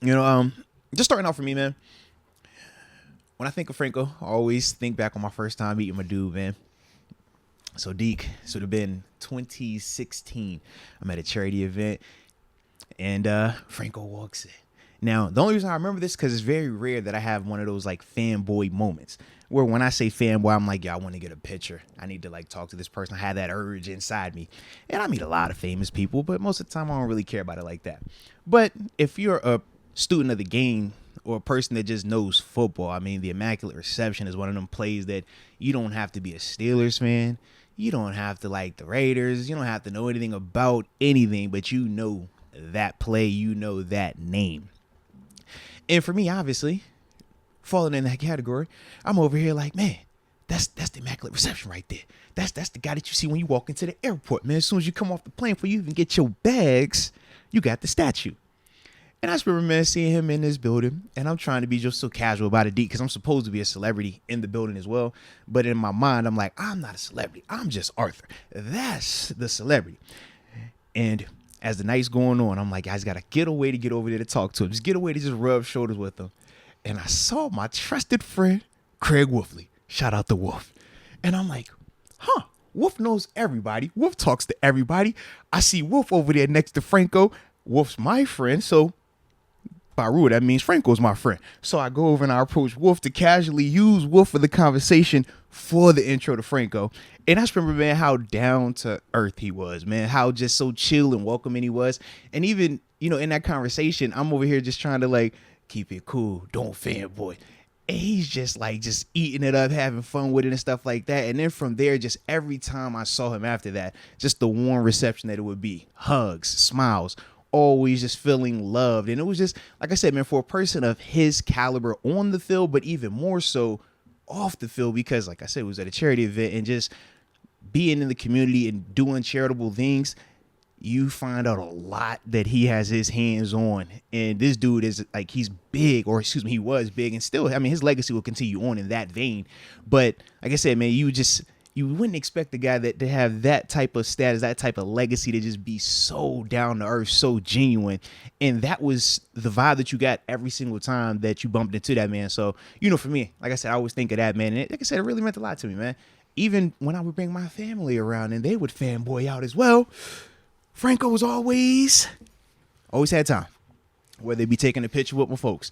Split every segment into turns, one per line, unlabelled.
Just starting out for me, man. When I think of Franco, I always think back on my first time meeting my dude, man. So Deke, this would have been 2016. I'm at a charity event, and Franco walks in. Now, the only reason I remember this because it's very rare that I have one of those like fanboy moments where when I say fanboy, I'm like, yeah, I want to get a picture. I need to like talk to this person. I have that urge inside me. And I meet a lot of famous people, but most of the time I don't really care about it like that. But if you're a student of the game or a person that just knows football, I mean, the Immaculate Reception is one of them plays that you don't have to be a Steelers fan. You don't have to like the Raiders. You don't have to know anything about anything, but you know that play, you know that name. And for me, obviously, falling in that category, I'm over here like, man, that's the Immaculate Reception right there. That's the guy that you see when you walk into the airport, man. As soon as you come off the plane, before you even get your bags, you got the statue. And I just remember, man, seeing him in this building, and I'm trying to be just so casual about it, because I'm supposed to be a celebrity in the building as well. But in my mind, I'm like, I'm not a celebrity. I'm just Arthur. That's the celebrity. And as the night's going on, I'm like, I just got to get away to get over there to talk to him. Just get away to just rub shoulders with him. And I saw my trusted friend, Craig Wolfley. Shout out to Wolf. And I'm like, Wolf knows everybody. Wolf talks to everybody. I see Wolf over there next to Franco. Wolf's my friend, so by rule, that means Franco's my friend. So I go over and I approach Wolf to casually use Wolf for the conversation for the intro to Franco. And I just remember, man, how down to earth he was, man, how just so chill and welcoming he was. And even, in that conversation, I'm over here just trying to like keep it cool. Don't fanboy. And he's just like just eating it up, having fun with it and stuff like that. And then from there, just every time I saw him after that, just the warm reception that it would be. Hugs, smiles, always just feeling loved. And it was just, like I said, man, for a person of his caliber on the field, but even more so off the field, because like I said, it was at a charity event, and just being in the community and doing charitable things, you find out a lot that he has his hands on. And this dude is like, he's big, or excuse me, he was big, and still, I mean, his legacy will continue on in that vein. But like I said, man, you wouldn't expect the guy to have that type of status, that type of legacy, to just be so down to earth, so genuine. And that was the vibe that you got every single time that you bumped into that man. So, for me, like I said, I always think of that, man. And like I said, it really meant a lot to me, man. Even when I would bring my family around and they would fanboy out as well, Franco was always had time. Whether they be taking a picture with my folks,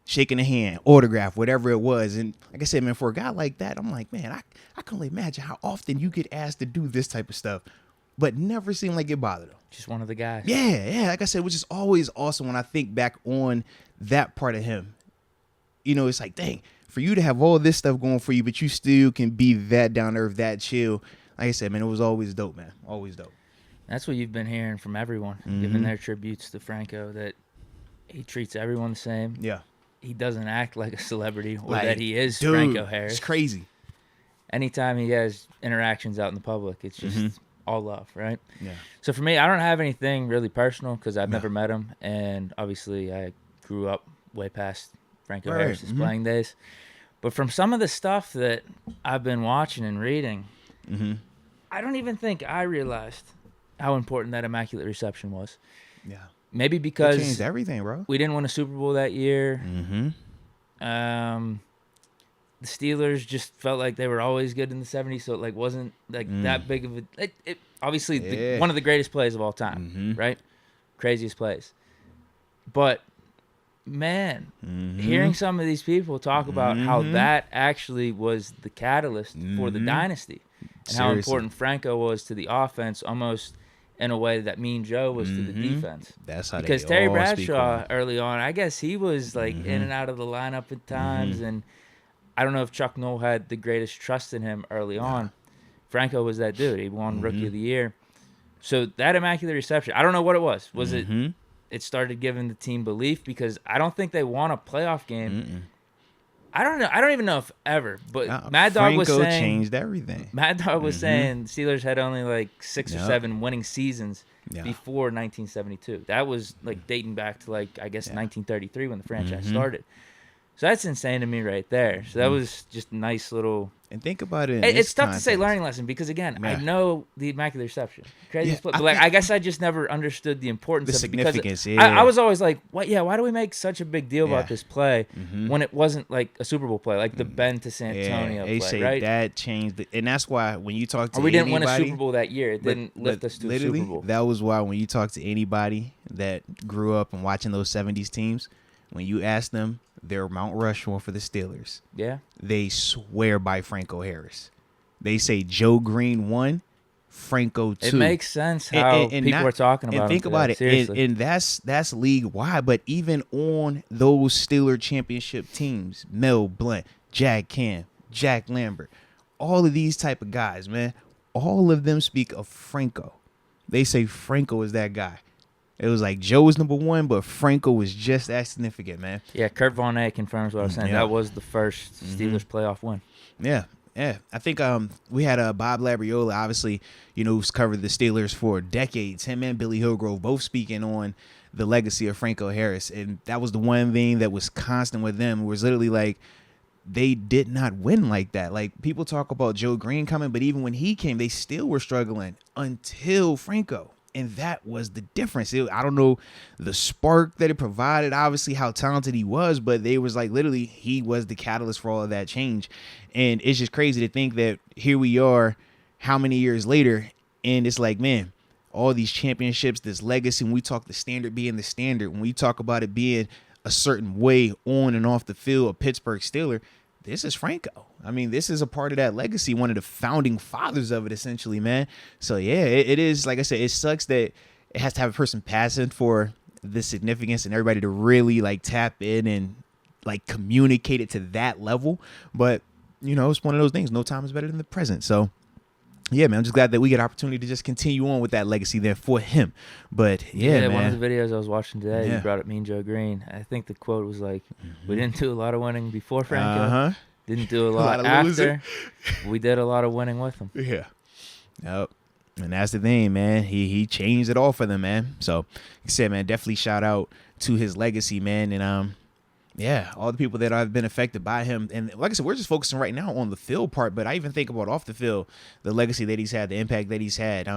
shaking a hand, autograph, whatever it was. And like I said, man, for a guy like that, I'm like, man, I can only imagine how often you get asked to do this type of stuff, but never seemed like it bothered him.
Just one of the guys.
Yeah. Like I said, which is always awesome when I think back on that part of him. It's like, dang, for you to have all this stuff going for you, but you still can be that down to earth, that chill. Like I said, man, it was always dope, man. Always dope.
That's what you've been hearing from everyone, giving their tributes to Franco, that he treats everyone the same.
Yeah.
He doesn't act like a celebrity, or
like,
that he is
dude,
Franco Harris.
It's crazy.
Anytime he has interactions out in the public, it's just all love, right?
Yeah.
So for me, I don't have anything really personal because I've never met him. And obviously, I grew up way past Franco Harris's playing days. But from some of the stuff that I've been watching and reading, I don't even think I realized how important that Immaculate Reception was.
Yeah.
Maybe because
it changed everything, bro.
We didn't win a Super Bowl that year. The Steelers just felt like they were always good in the 70s, so it wasn't that big of a... It obviously, one of the greatest plays of all time, right? Craziest plays. But, man, hearing some of these people talk about how that actually was the catalyst for the dynasty, and how important Franco was to the offense, almost in a way that Mean Joe was to the defense.
That's how
because
they
Terry
all
Bradshaw early on, I guess he was in and out of the lineup at times, and I don't know if Chuck Noll had the greatest trust in him early on. Franco was that dude. He won Rookie of the Year. So that Immaculate Reception, I don't know what it was. Was it started giving the team belief, because I don't think they won a playoff game. I don't know. I don't even know if ever. But Mad Dog was saying
Franco changed everything.
Mad Dog was saying Steelers had only 6 or 7 winning seasons before 1972. That was dating back to I guess 1933 when the franchise started. So that's insane to me right there. So that was just a nice little.
And think about it.
It's tough to say learning lesson because again, I know the Immaculate Reception, craziest play, but like I guess I just never understood the importance
the
of
significance.
It because I was always like, what? Yeah, why do we make such a big deal about this play when it wasn't like a Super Bowl play, like the Ben to San Antonio
they
play,
say
right?
That changed, and that's why when you talk to
we didn't
anybody,
win a Super Bowl that year. It didn't lift us to a Super Bowl.
That was why when you talk to anybody that grew up and watching those '70s teams, when you ask them, they're Mount Rushmore for the Steelers.
Yeah,
they swear by Franco Harris. They say Joe Green 1, Franco 2.
It makes sense how people are talking about.
And think about it, and that's league wide. But even on those Steeler championship teams, Mel Blount, Jack Cam, Jack Lambert, all of these type of guys, man, all of them speak of Franco. They say Franco is that guy. It was like Joe was number 1, but Franco was just as significant, man.
Yeah, Kurt Von A confirms what I was saying. That was the first Steelers playoff win.
Yeah. Yeah, I think we had Bob Labriola, obviously, who's covered the Steelers for decades. Him and Billy Hillgrove both speaking on the legacy of Franco Harris. And that was the one thing that was constant with them, was literally like they did not win like that. Like people talk about Joe Green coming, but even when he came, they still were struggling until Franco. And that was the difference. I don't know the spark that it provided, obviously how talented he was, but they was like literally he was the catalyst for all of that change. And it's just crazy to think that here we are, how many years later, and it's like, man, all these championships, this legacy, when we talk the standard being the standard, when we talk about it being a certain way on and off the field, a Pittsburgh Steeler, this is Franco. I mean, this is a part of that legacy, one of the founding fathers of it, essentially, man. So, yeah, it is, like I said, it sucks that it has to have a person passing for the significance and everybody to really, like, tap in and, like, communicate it to that level. But, it's one of those things. No time is better than the present. So, yeah, man, I'm just glad that we get an opportunity to just continue on with that legacy there for him. But, yeah, man.
One of the videos I was watching today, you brought up Mean Joe Green. I think the quote was like, we didn't do a lot of winning before Franco. Didn't do a lot after. We did a lot of winning with him.
Yeah. Yep. And that's the thing, man. He changed it all for them, man. So, like I said, man, definitely shout out to his legacy, man. And, yeah, all the people that have been affected by him. And like I said, we're just focusing right now on the field part, but I even think about off the field, the legacy that he's had, the impact that he's had.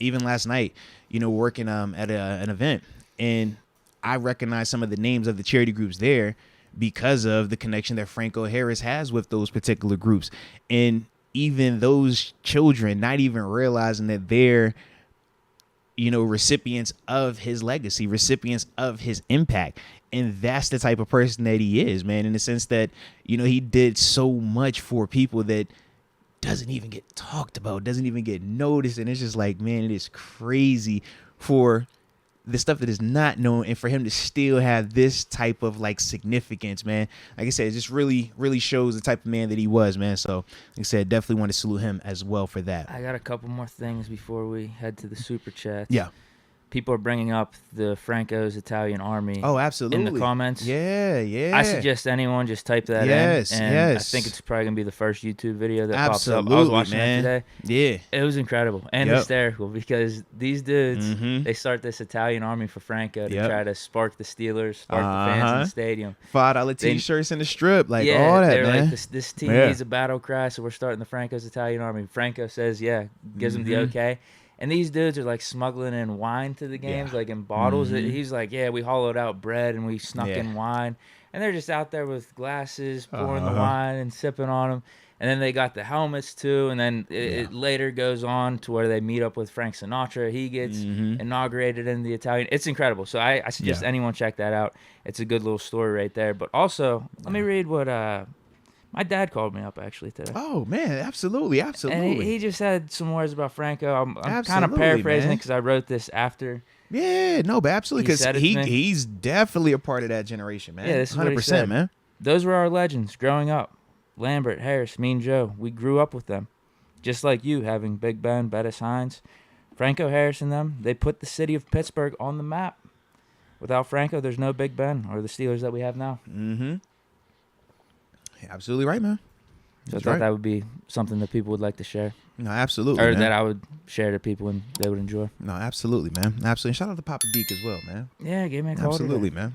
Even last night, working at an event, and I recognized some of the names of the charity groups there because of the connection that Franco Harris has with those particular groups. And even those children not even realizing that they're, recipients of his legacy, recipients of his impact. And that's the type of person that he is, man, in the sense that, he did so much for people that doesn't even get talked about, doesn't even get noticed. And it's just like, man, it is crazy for the stuff that is not known and for him to still have this type of like significance, man. Like I said, it just really, really shows the type of man that he was, man. So like I said, definitely want to salute him as well for that.
I got a couple more things before we head to the super chats.
Yeah.
People are bringing up the Franco's Italian Army.
Oh, absolutely.
In the comments.
Yeah.
I suggest anyone just type that in.
Yes.
I think it's probably going to be the first YouTube video that pops up. I was watching it today.
Yeah.
It was incredible and hysterical because these dudes, they start this Italian Army for Franco to try to spark the Steelers, spark the fans in the stadium.
$5 T-shirts in the strip, like all that,
they're
man.
Like, this team needs a battle cry, so we're starting the Franco's Italian Army. Franco says, gives him the okay. And these dudes are like smuggling in wine to the games, like in bottles. He's like, we hollowed out bread and we snuck in wine. And they're just out there with glasses, pouring the wine and sipping on them. And then they got the helmets too. And then it later goes on to where they meet up with Frank Sinatra. He gets inaugurated in the Italian. It's incredible. So I suggest anyone check that out. It's a good little story right there. But also, let me read what my dad called me up actually today.
Oh, man, absolutely.
And he just had some words about Franco. I'm kind of paraphrasing it because I wrote this after.
Yeah, no, but absolutely, because he's definitely a part of that generation, man.
Yeah, this is 100%, what he said.
Man.
Those were our legends growing up. Lambert, Harris, Mean Joe. We grew up with them. Just like you, having Big Ben, Bettis Hines, Franco Harris and them, they put the city of Pittsburgh on the map. Without Franco, there's no Big Ben or the Steelers that we have now.
Mm-hmm. Absolutely right, man.
So I thought that would be something that people would like to share.
No, absolutely.
Or that I would share to people and they would enjoy.
No, absolutely, man. Absolutely. Shout out to Papa Deke as well, man.
Yeah, give me a call.
Absolutely, man.